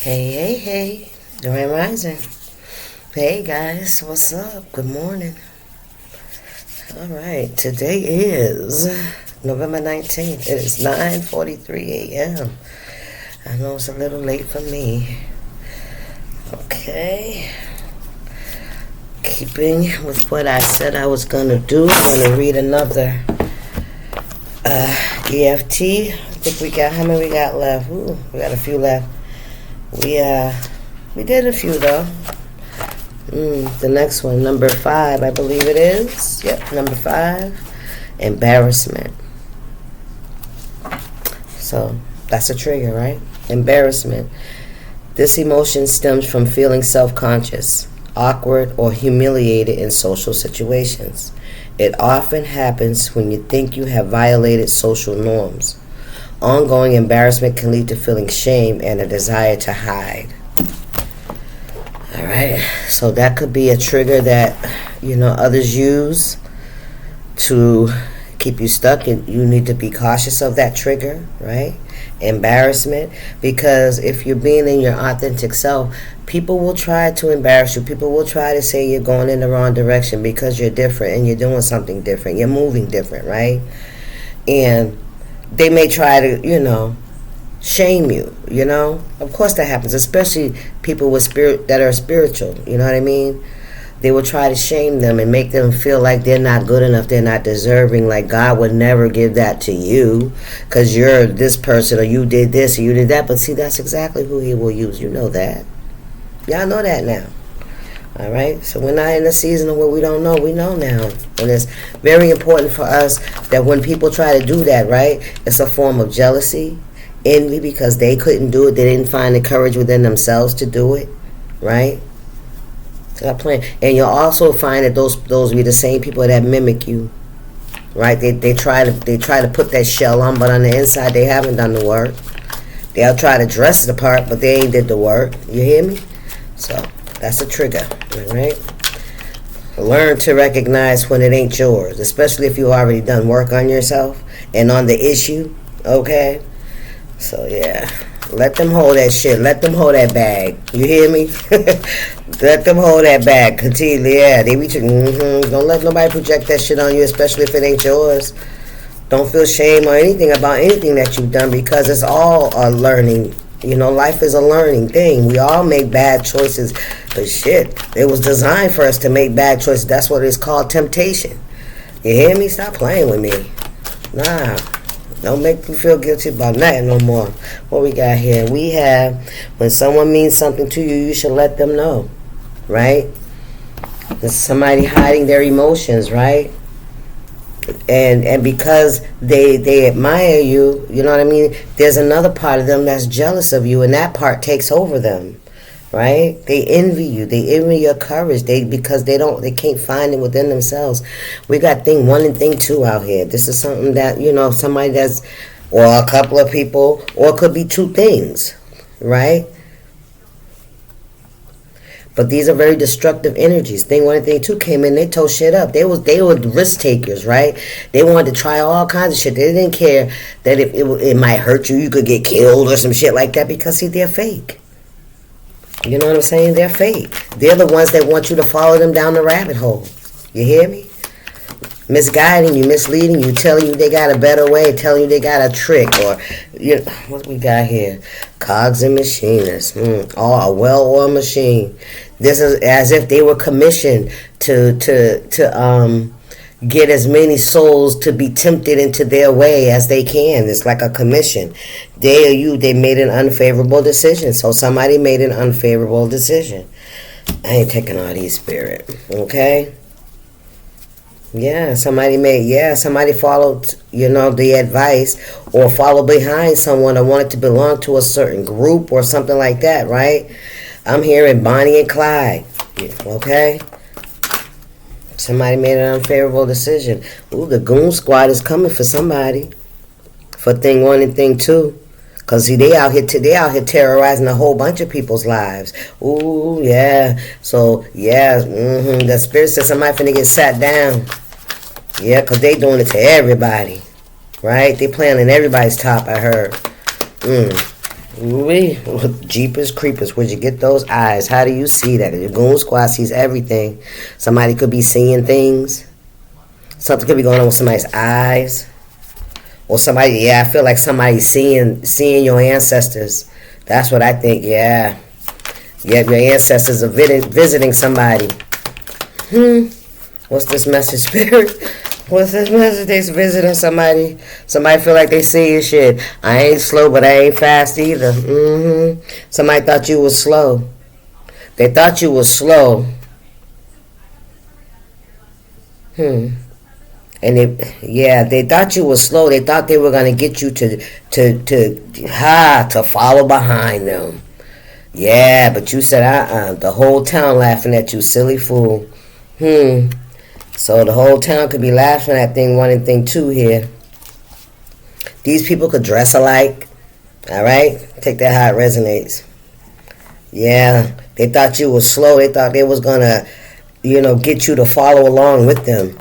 Hey, Grand Rising. Hey guys, what's up? Good morning. All right, today is November 19th. It is 9:43 a.m. I know it's a little late for me. Okay. Keeping with what I said I was going to do, I'm going to read another EFT. I think we got, how many we got left? Ooh, we got a few left. We did a few though. The next one, number 5, I believe it is. Yep, number 5, embarrassment. So that's a trigger, right? Embarrassment. This emotion stems from feeling self-conscious, awkward, or humiliated in social situations. It often happens when you think you have violated social norms. Ongoing embarrassment can lead to feeling shame and a desire to hide. All right, so that could be a trigger that, others use to keep you stuck, and you need to be cautious of that trigger, right? Embarrassment, because if you're being in your authentic self, people will try to embarrass you. People will try to say you're going in the wrong direction because you're different and you're doing something different. You're moving different, right? And they may try to, shame you, Of course that happens, especially people with spirit that are spiritual, you know what I mean? They will try to shame them and make them feel like they're not good enough, they're not deserving, like God would never give that to you because you're this person, or you did this or you did that. But see, that's exactly who he will use. You know that. Y'all know that now. All right, so we're not in a season of what we don't know. We know now. And it's very important for us that when people try to do that, right, it's a form of jealousy, envy, because they couldn't do it. They didn't find the courage within themselves to do it, right? Stop playing. And you'll also find that those will be the same people that mimic you, right? They try to put that shell on, but on the inside they haven't done the work. They'll try to dress the part, but they ain't did the work. You hear me? So that's a trigger, all right? Learn to recognize when it ain't yours, especially if you already done work on yourself and on the issue, okay? So, yeah, let them hold that shit. Let them hold that bag. You hear me? Let them hold that bag continually. Yeah, they be Don't let nobody project that shit on you, especially if it ain't yours. Don't feel shame or anything about anything that you've done, because it's all a learning. Life is a learning thing. We all make bad choices, but shit, it was designed for us to make bad choices. That's what it's called, temptation. You hear me? Stop playing with me. Nah, don't make me feel guilty about nothing no more. What we got here? We have, when someone means something to you, you should let them know, right? There's somebody hiding their emotions, right? And because they admire you, you know what I mean, there's another part of them that's jealous of you, and that part takes over them, right? They envy you. They envy your courage. Because they can't find it within themselves. We got thing 1 and thing 2 out here. This is something that, somebody that's, or a couple of people, or it could be 2 things, right? But these are very destructive energies. Thing 1 and thing 2 came in, they tore shit up. They were risk takers, right? They wanted to try all kinds of shit. They didn't care that if it might hurt you, you could get killed or some shit like that, because see, they're fake. You know what I'm saying? They're fake. They're the ones that want you to follow them down the rabbit hole. You hear me? Misguiding you, misleading you, telling you they got a better way, telling you they got a trick, or what we got here? Cogs and machinists. A well-oiled machine. This is as if they were commissioned to get as many souls to be tempted into their way as they can. It's like a commission. They made an unfavorable decision. So somebody made an unfavorable decision. I ain't taking all these, spirit. Okay? Somebody followed, the advice, or followed behind someone, or wanted to belong to a certain group or something like that, right? I'm hearing Bonnie and Clyde, okay? Somebody made an unfavorable decision. Ooh, the goon squad is coming for somebody, for thing 1 and thing 2. Because, see, they out here terrorizing a whole bunch of people's lives. Ooh, yeah. So, yeah, the spirit says somebody finna get sat down. Yeah, because they doing it to everybody. Right? They playing in everybody's top, I heard. We Jeepers Creepers, where'd you get those eyes? How do you see that? The Goon Squad sees everything. Somebody could be seeing things. Something could be going on with somebody's eyes. Or somebody, I feel like somebody's seeing your ancestors. That's what I think, yeah. Yeah, your ancestors are visiting somebody. What's this message, Spirit? What's this message? They visiting somebody. Somebody feel like they see your shit. I ain't slow, but I ain't fast either. Somebody thought you was slow. They thought you was slow. And they thought you was slow. They thought they were gonna get you to follow behind them. Yeah, but you said the whole town laughing at you, silly fool. So the whole town could be laughing at thing one and thing two here. These people could dress alike. Alright? Take that how it resonates. Yeah. They thought you was slow. They thought they was gonna, get you to follow along with them.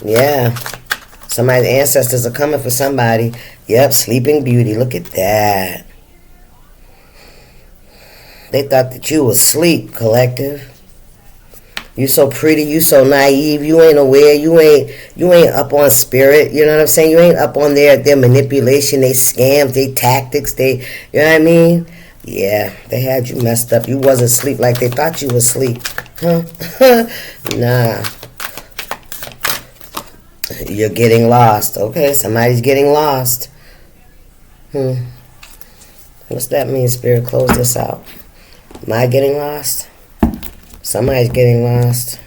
Yeah. Somebody's ancestors are coming for somebody. Yep, Sleeping Beauty. Look at that. They thought that you was asleep, collective. You so pretty, you so naive, you ain't aware, you ain't up on spirit, you know what I'm saying? You ain't up on their manipulation, they scams, they tactics, you know what I mean? Yeah, they had you messed up. You wasn't asleep like they thought you was asleep. Huh? Nah. You're getting lost. Okay, somebody's getting lost. What's that mean, Spirit? Close this out. Am I getting lost? Somebody's getting lost.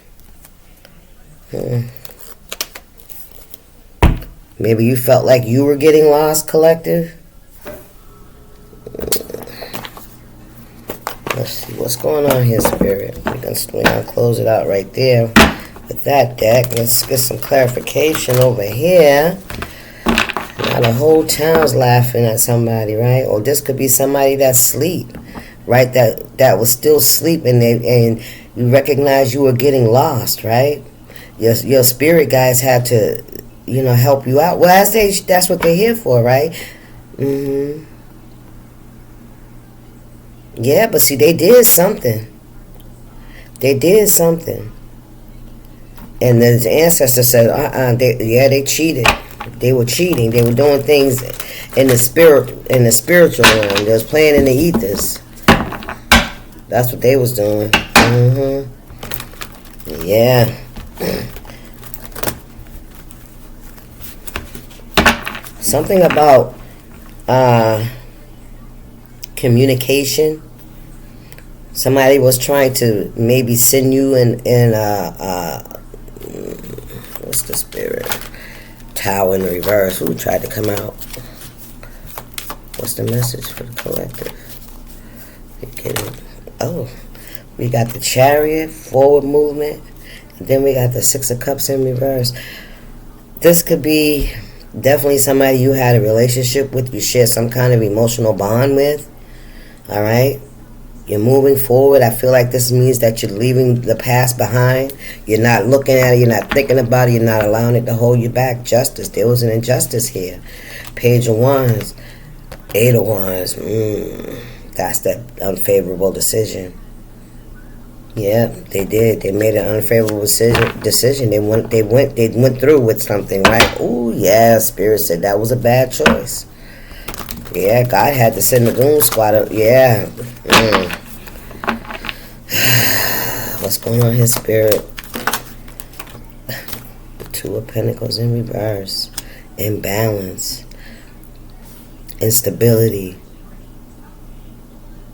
Maybe you felt like you were getting lost, collective. Let's see what's going on here, Spirit. We're gonna close it out right there with that deck. Let's get some clarification over here. Now the whole town's laughing at somebody, right? Or this could be somebody that's asleep, right? That was still sleeping, and you recognize you were getting lost, right? Your spirit guides had to, help you out. Well, that's what they're here for, right? Yeah, but see, they did something. They did something. And the ancestors said, they cheated. They were cheating. They were doing things in the spiritual realm. They was playing in the ethers. That's what they was doing. Yeah. Something about communication. Somebody was trying to maybe send you in what's the Spirit? Tower in reverse. Who tried to come out? What's the message for the collective? We got the Chariot, forward movement, and then we got the Six of Cups in reverse. This could be definitely somebody you had a relationship with, you share some kind of emotional bond with. All right? You're moving forward. I feel like this means that you're leaving the past behind. You're not looking at it. You're not thinking about it. You're not allowing it to hold you back. Justice. There was an injustice here. Page of Wands. Eight of Wands. That's that unfavorable decision. Yeah, they did. They made an unfavorable decision. They went through with something, right? Oh yeah, Spirit said that was a bad choice. Yeah, God had to send the Goon Squad. Yeah. What's going on here, Spirit? Two of Pentacles in reverse. Imbalance. Instability.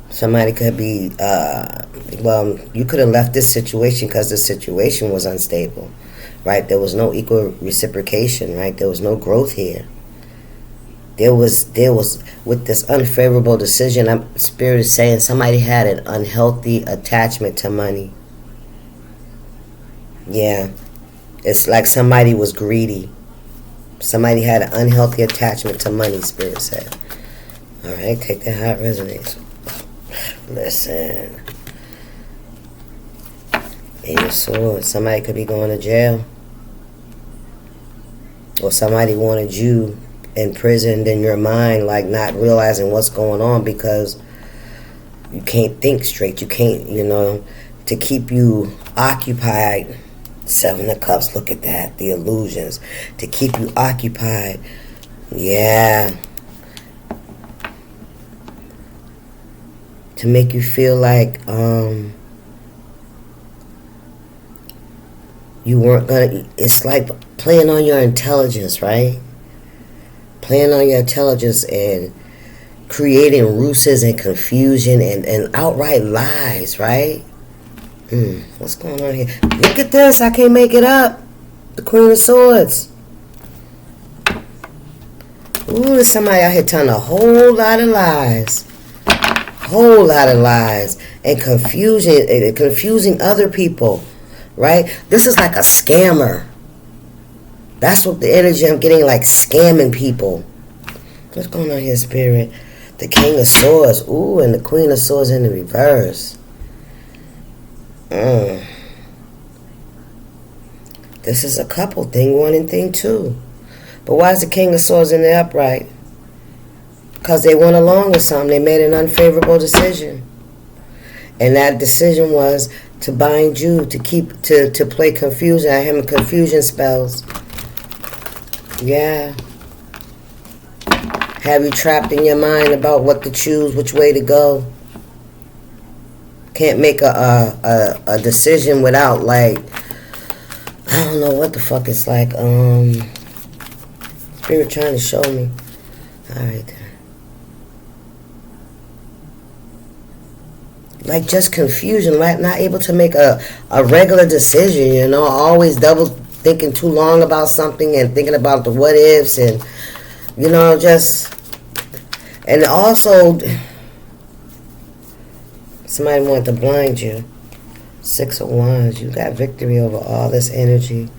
Somebody could be, you could have left this situation because the situation was unstable, right? There was no equal reciprocation, right? There was no growth here. There was with this unfavorable decision, Spirit is saying somebody had an unhealthy attachment to money. Yeah. It's like somebody was greedy. Somebody had an unhealthy attachment to money, Spirit said. All right, take that how it resonates. Listen. Eight of Swords. Somebody could be going to jail. Or somebody wanted you imprisoned in your mind, like not realizing what's going on because you can't think straight. You can't, to keep you occupied. Seven of Cups, look at that, the illusions. To keep you occupied. Yeah. To make you feel like you weren't gonna, it's like playing on your intelligence, right? Playing on your intelligence and creating ruses and confusion and outright lies, right? What's going on here? Look at this, I can't make it up. The Queen of Swords. Ooh, there's somebody out here telling a whole lot of lies. Whole lot of lies and confusing other people, right? This is like a scammer. That's what the energy I'm getting, like scamming people. What's going on here, Spirit? The King of Swords. Ooh, and the Queen of Swords in the reverse. This is a couple, thing one and thing two. But why is the King of Swords in the upright? Because they went along with something. They made an unfavorable decision. And that decision was to bind you, to play confusion. I have confusion spells. Yeah. Have you trapped in your mind about what to choose, which way to go. Can't make a decision without, like, I don't know what the fuck it's like. Spirit trying to show me. Alright then. Like just confusion, like not able to make a regular decision, always double thinking too long about something and thinking about the what ifs and, just, and also somebody wanted to blind you. 6 of Wands, you got victory over all this energy.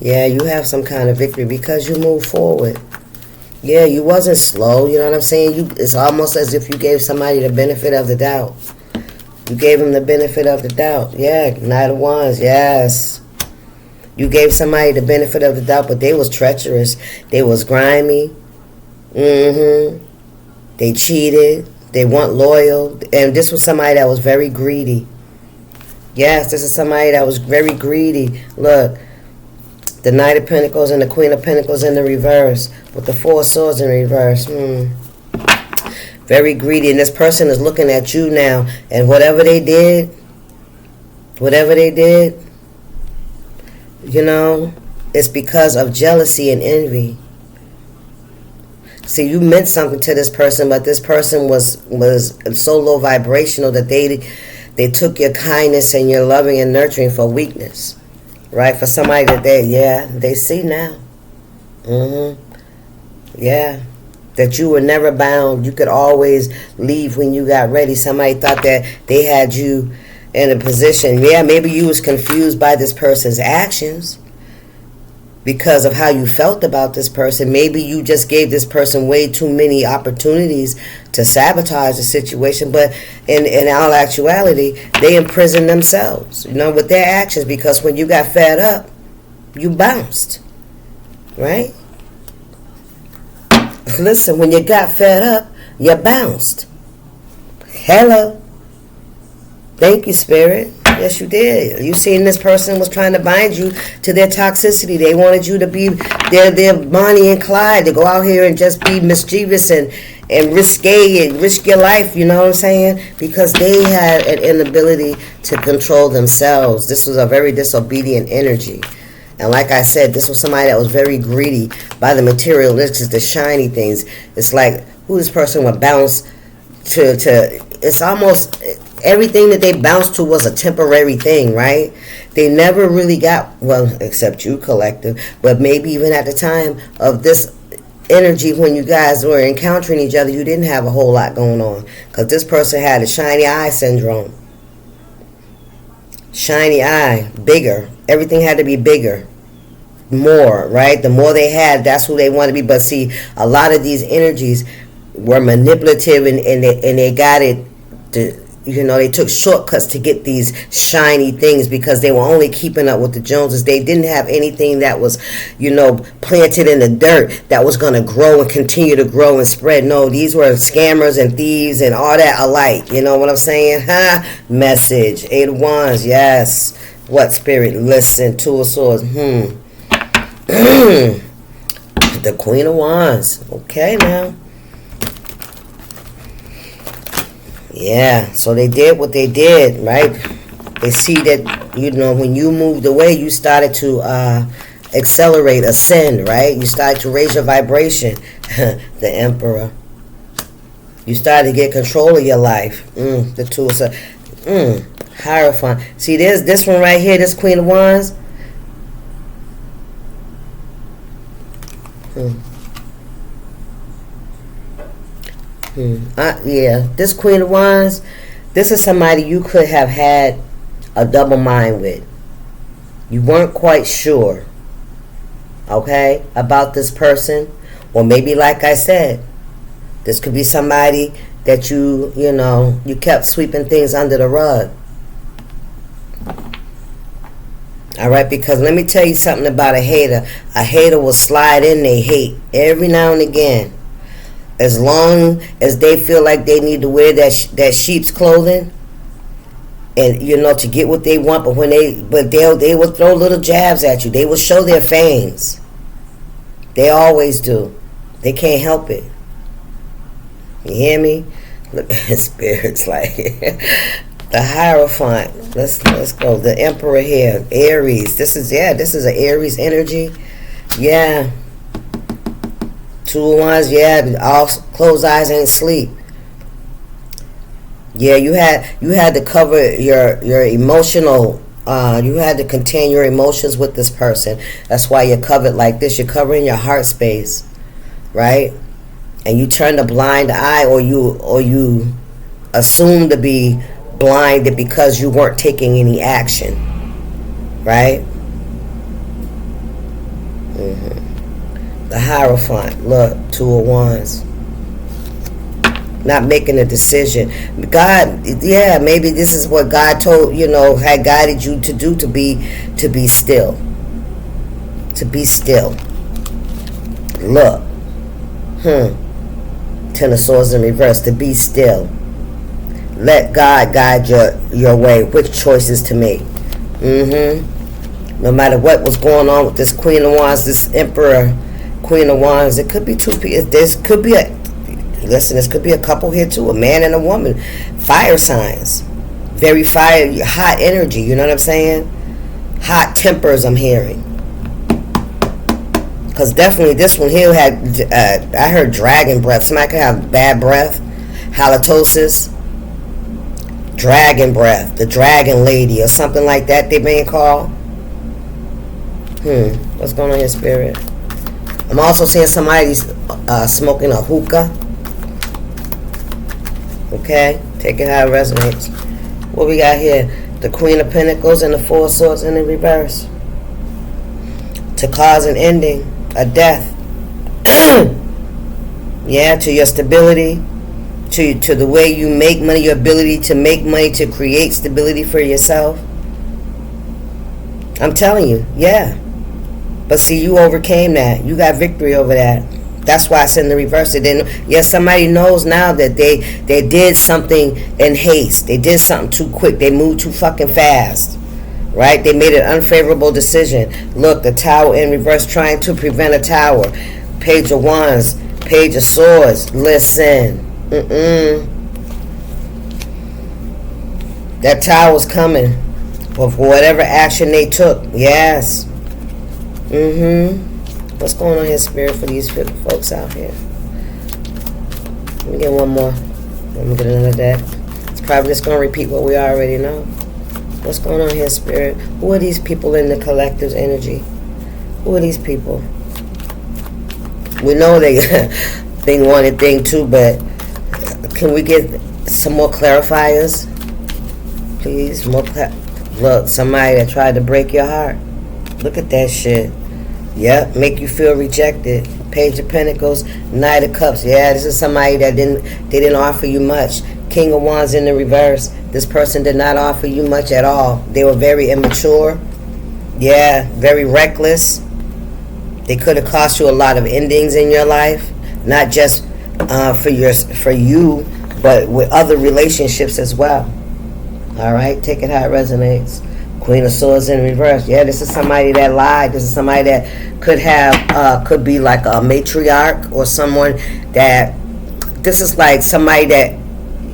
Yeah, you have some kind of victory because you move forward. Yeah, you wasn't slow, you know what I'm saying? It's almost as if you gave somebody the benefit of the doubt. You gave him the benefit of the doubt. Yeah, Knight of Wands, yes. You gave somebody the benefit of the doubt, but they was treacherous. They was grimy. They cheated. They weren't loyal. And this was somebody that was very greedy. Yes, this is somebody that was very greedy. Look, the Knight of Pentacles and the Queen of Pentacles in the reverse, with the Four of Swords in reverse. Very greedy, and this person is looking at you now, and whatever they did, it's because of jealousy and envy. See, you meant something to this person, but this person was so low vibrational that they took your kindness and your loving and nurturing for weakness, right? For somebody that they see now. Yeah. That you were never bound. You could always leave when you got ready. Somebody thought that they had you in a position. Yeah, maybe you was confused by this person's actions because of how you felt about this person. Maybe you just gave this person way too many opportunities to sabotage the situation. But in all actuality, they imprisoned themselves, with their actions, because when you got fed up, you bounced, right? Listen, when you got fed up, you bounced. Hello. Thank you, Spirit. Yes, you did. You seen this person was trying to bind you to their toxicity. They wanted you to be their Bonnie and Clyde, to go out here and just be mischievous and risque and risk your life, you know what I'm saying? Because they had an inability to control themselves. This was a very disobedient energy. And like I said, this was somebody that was very greedy by the material. This is the shiny things. It's like who this person would bounce to. It's almost everything that they bounced to was a temporary thing, right? They never really got, well, except you, collective, but maybe even at the time of this energy when you guys were encountering each other, you didn't have a whole lot going on. Because this person had a shiny eye syndrome. Shiny eye, bigger. Everything had to be bigger, more, right? The more they had, that's who they wanted to be. But see, a lot of these energies were manipulative, and they got it to, they took shortcuts to get these shiny things because they were only keeping up with the Joneses. They didn't have anything that was, planted in the dirt that was going to grow and continue to grow and spread. No, these were scammers and thieves and all that alike. You know what I'm saying? Message. 8 of Wands, yes. What, Spirit? Listen. 2 of Swords. The Queen of Wands. Okay, now. Yeah, so they did what they did, right? They see that, when you moved away, you started to accelerate, ascend, right? You started to raise your vibration. The Emperor. You started to get control of your life. The 2 of Swords. Hierophant. See, there's this one right here, this Queen of Wands. Yeah, this Queen of Wands, this is somebody you could have had a double mind with. You weren't quite sure, okay, about this person. Or maybe, like I said, this could be somebody that you kept sweeping things under the rug. All right, because let me tell you something about a hater. A hater will slide in their hate every now and again. As long as they feel like they need to wear that sheep's clothing, and to get what they want, but they will throw little jabs at you. They will show their fangs. They always do. They can't help it. You hear me? Look at Spirit's like the Hierophant. Let's go. The Emperor here, Aries. This is an Aries energy. Yeah. 2 of Wands, yeah, all closed eyes ain't sleep. Yeah, you had to cover your emotional, you had to contain your emotions with this person. That's why you're covered like this. You're covering your heart space, right? And you turn a blind eye, or you assume to be blinded because you weren't taking any action, right? The Hierophant, look, 2 of Wands. Not making a decision. God, yeah, maybe this is what God told, had guided you to do, to be still. To be still. Look. 10 of Swords in reverse, to be still. Let God guide your way, which choices to make. No matter what was going on with this Queen of Wands, this Emperor, Queen of Wands, it could be 2 people. This could be a couple here too, a man and a woman. Fire signs. Very hot energy, you know what I'm saying? Hot tempers, I'm hearing. Because definitely this one here had, I heard dragon breath. Somebody could have bad breath. Halitosis. Dragon breath. The dragon lady or something like that they may call. What's going on here, Spirit? I'm also seeing somebody smoking a hookah. Okay? Take it how it resonates. What we got here? The Queen of Pentacles and the 4 of Swords in the reverse. To cause an ending. A death. Yeah, to your stability. To the way you make money. Your ability to make money. To create stability for yourself. I'm telling you. Yeah. But see, you overcame that. You got victory over that. That's why it's in the reverse. Somebody knows now that they did something in haste. They did something too quick. They moved too fucking fast. Right? They made an unfavorable decision. Look, the Tower in reverse, trying to prevent a tower. Page of Wands. Page of Swords. Listen. That tower's coming. For whatever action they took. Yes. What's going on here, Spirit, for these folks out here? Let me get one more. Let me get another deck. It's probably just going to repeat what we already know. What's going on here, Spirit? Who are these people in the collective's energy? Who are these people? We know they thing 1 and thing 2, but can we get some more clarifiers? Please, look, somebody that tried to break your heart. Look at that shit. Yep, make you feel rejected. Page of Pentacles, Knight of Cups. Yeah, this is somebody that didn't offer you much. King of Wands in the reverse. This person did not offer you much at all. They were very immature. Yeah, very reckless. They could have cost you a lot of endings in your life, not just for you, but with other relationships as well. All right, take it how it resonates. Queen of Swords in reverse. Yeah, this is somebody that lied. This is somebody that could be like a matriarch or someone that. This is like somebody that,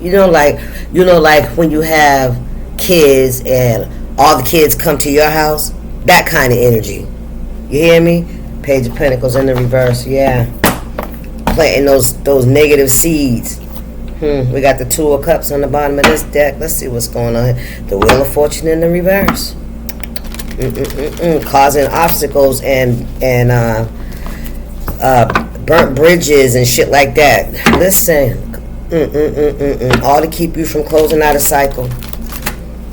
like when you have kids and all the kids come to your house. That kind of energy. You hear me? Page of Pentacles in the reverse. Yeah, planting those negative seeds. We got the Two of Cups on the bottom of this deck. Let's see what's going on here. The Wheel of Fortune in the reverse. Causing obstacles and burnt bridges and shit like that. Listen. All to keep you from closing out a cycle.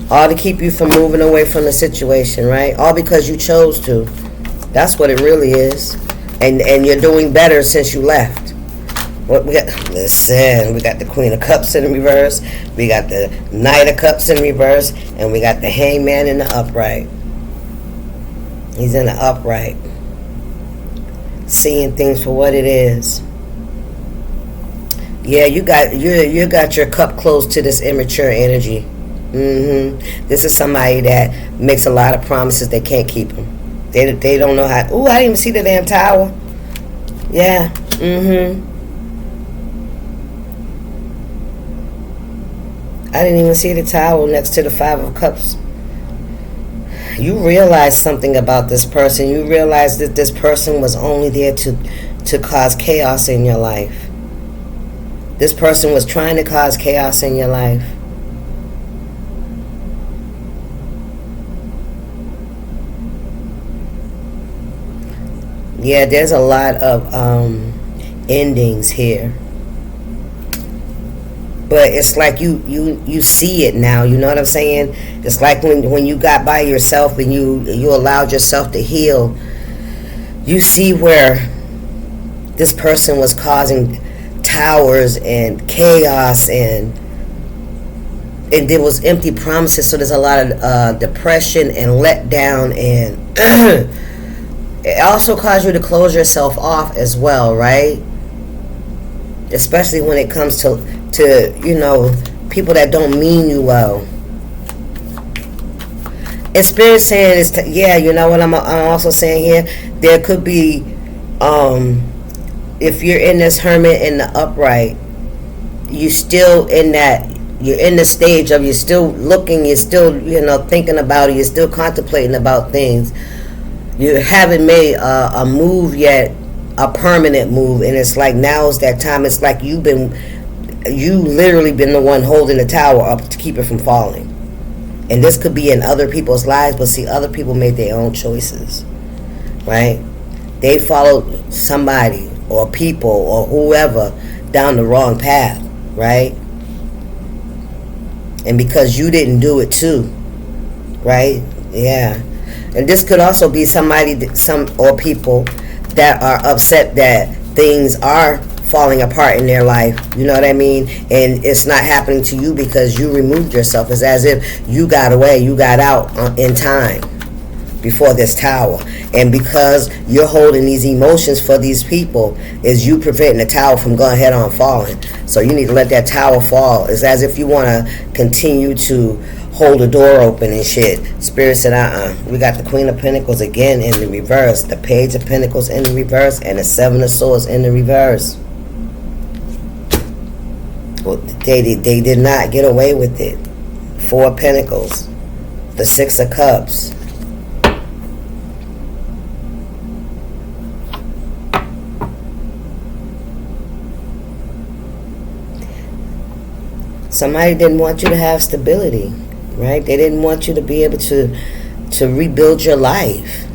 All to keep you from moving away from the situation, right? All because you chose to. That's what it really is. And you're doing better since you left. What we got? Listen, we got the Queen of Cups in the reverse. We got the Knight of Cups in reverse. And we got the Hangman in the upright. He's in the upright. Seeing things for what it is. Yeah, you got your cup close to this immature energy. This is somebody that makes a lot of promises they can't keep them. They don't know how. Ooh, I didn't even see the damn tower. Yeah. I didn't even see the towel next to the Five of Cups. You realize something about this person. You realize that this person was only there to cause chaos in your life. This person was trying to cause chaos in your life. Yeah, there's a lot of endings here. But it's like you see it now, you know what I'm saying? It's like when you got by yourself and you allowed yourself to heal, you see where this person was causing towers and chaos and there was empty promises, so there's a lot of depression and letdown, and it also caused you to close yourself off as well, right? Especially when it comes to people that don't mean you well. And Spirit saying yeah, you know what I'm also saying here? There could be, if you're in this Hermit in the upright, you're in the stage of you're still looking, you're still, thinking about it, you're still contemplating about things. You haven't made a move yet, a permanent move, and it's like now is that time. It's like you literally been the one holding the tower up to keep it from falling. And this could be in other people's lives, but see, other people made their own choices, right? They followed somebody or people or whoever down the wrong path, right? And because you didn't do it too, right? Yeah. And this could also be or people that are upset that things are falling apart in their life, you know what I mean? And it's not happening to you because you removed yourself. It's as if you got away, you got out in time before this tower. And because you're holding these emotions for these people, is you preventing the tower from going head on falling. So you need to let that tower fall. It's as if you want to continue to hold the door open and shit. Spirit said, We got the Queen of Pentacles again in the reverse, the Page of Pentacles in the reverse, and the Seven of Swords in the reverse. Well, they did not get away with it. Four of Pentacles, the Six of Cups. Somebody didn't want you to have stability, right? They didn't want you to be able to rebuild your life.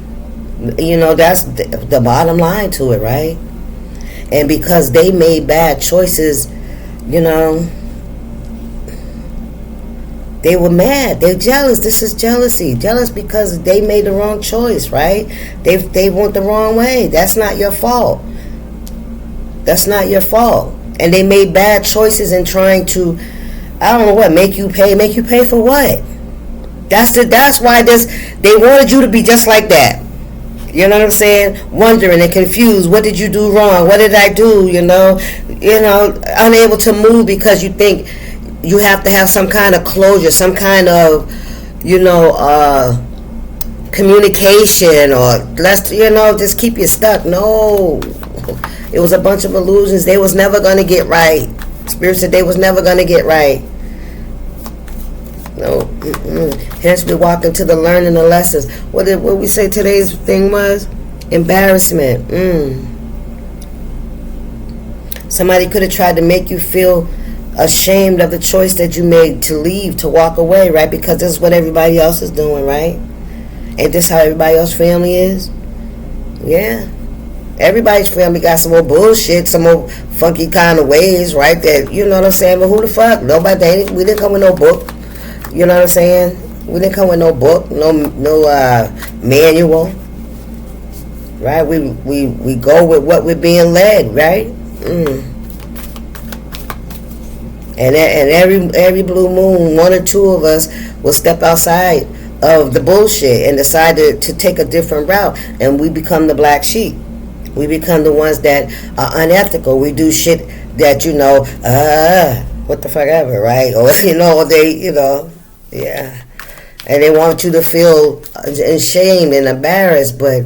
That's the bottom line to it, right? And because they made bad choices, they were mad. They're jealous. This is jealousy. Jealous because they made the wrong choice, right? They went the wrong way. That's not your fault. That's not your fault. And they made bad choices in trying to I don't know what, make you pay for what? That's why they wanted you to be just like that. You know what I'm saying? Wondering and confused. What did you do wrong? What did I do? Unable to move because you think you have to have some kind of closure, some kind of, communication, or just keep you stuck. No, it was a bunch of illusions. They was never gonna get right. Spirit said they was never gonna get right. No. Hence we walk into the learning the lessons. What we say today's thing was? Embarrassment. Somebody could have tried to make you feel ashamed of the choice that you made to leave, to walk away, right? Because this is what everybody else is doing, right? Ain't this how everybody else's family is? Yeah. Everybody's family got some more bullshit, some more funky kind of ways, right? That, you know what I'm saying? But who the fuck? Nobody. We didn't come with no book. You know what I'm saying? We didn't come with no book, no manual, right? We go with what we're being led, right? And every blue moon, one or two of us will step outside of the bullshit and decide to take a different route, and we become the black sheep. We become the ones that are unethical. We do shit that what the fuck ever, right? Or yeah. And they want you to feel ashamed and embarrassed, but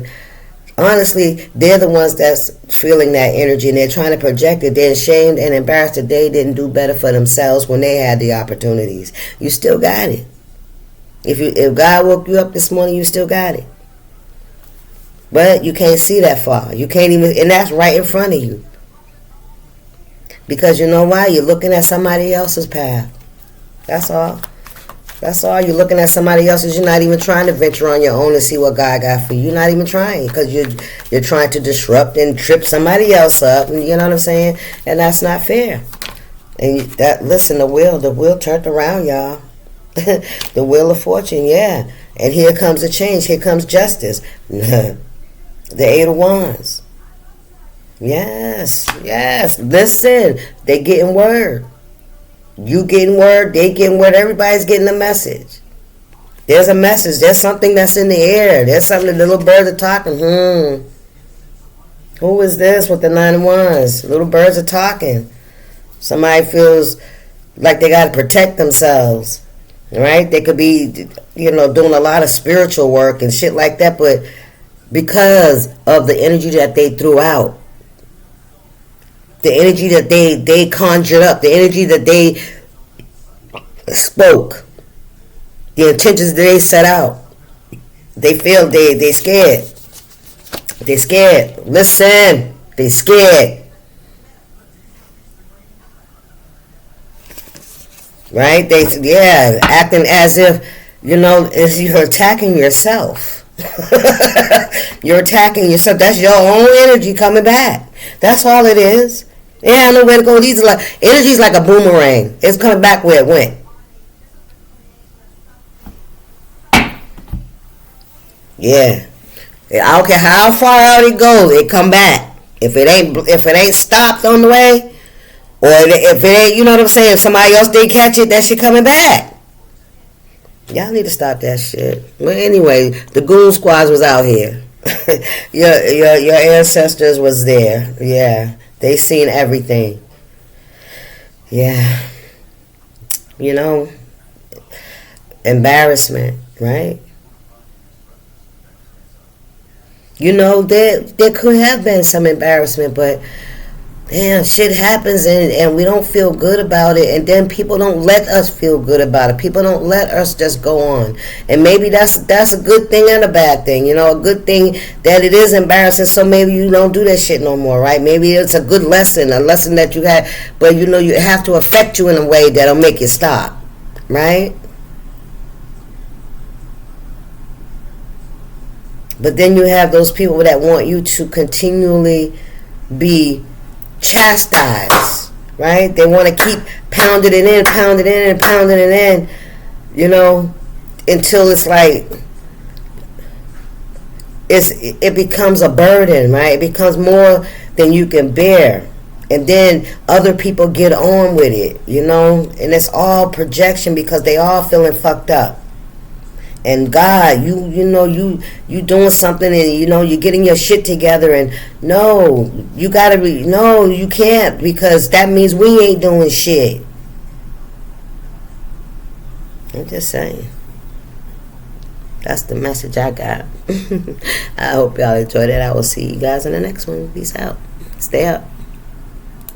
honestly, they're the ones that's feeling that energy, and they're trying to project it. They're ashamed and embarrassed that they didn't do better for themselves when they had the opportunities. You still got it. If God woke you up this morning, you still got it. But you can't see that far. You can't even, and that's right in front of you. Because you know why? You're looking at somebody else's path. That's all. That's all. You're looking at somebody else's. You're not even trying to venture on your own and see what God got for you. You're not even trying, because you're trying to disrupt and trip somebody else up. And you know what I'm saying? And that's not fair. And listen, the wheel turned around, y'all. The wheel of fortune, yeah. And here comes a change. Here comes justice. The Eight of Wands. Yes. Listen, they getting word. You getting word, they getting word, everybody's getting a message. There's a message, there's something that's in the air. There's something the little birds are talking. Who is this with the Nine of Wands? Little birds are talking. Somebody feels like they got to protect themselves, right? They could be, doing a lot of spiritual work and shit like that, but because of the energy that they threw out, the energy that they conjured up, the energy that they spoke, the intentions that they set out, they feel they scared. They scared. Listen, they scared. Right? Acting as if, you're attacking yourself. You're attacking yourself. That's your own energy coming back. That's all it is. Yeah, nowhere to go. Energy's like a boomerang. It's coming back where it went. Yeah. I don't care how far out it goes, it come back. If it ain't stopped on the way, or if it ain't, you know what I'm saying, if somebody else did catch it, that shit coming back. Y'all need to stop that shit. But anyway, the goon squads was out here. your ancestors was there. Yeah. They seen everything. Yeah. Embarrassment, right? There could have been some embarrassment, but damn, shit happens and we don't feel good about it, and then people don't let us feel good about it. People don't let us just go on. And maybe that's a good thing and a bad thing. A good thing that it is embarrassing, so maybe you don't do that shit no more, right? Maybe it's a good lesson, a lesson that you had, but you have to affect you in a way that'll make you stop, right? But then you have those people that want you to continually be chastised, right? They want to keep pounding it in, until it's like it becomes a burden, right? It becomes more than you can bear. And then other people get on with it, you know, and it's all projection because they all feeling fucked up. And God, you doing something, and you're getting your shit together, and no, you gotta be, no, you can't, because that means we ain't doing shit. I'm just saying. That's the message I got. I hope y'all enjoyed it. I will see you guys in the next one. Peace out. Stay up.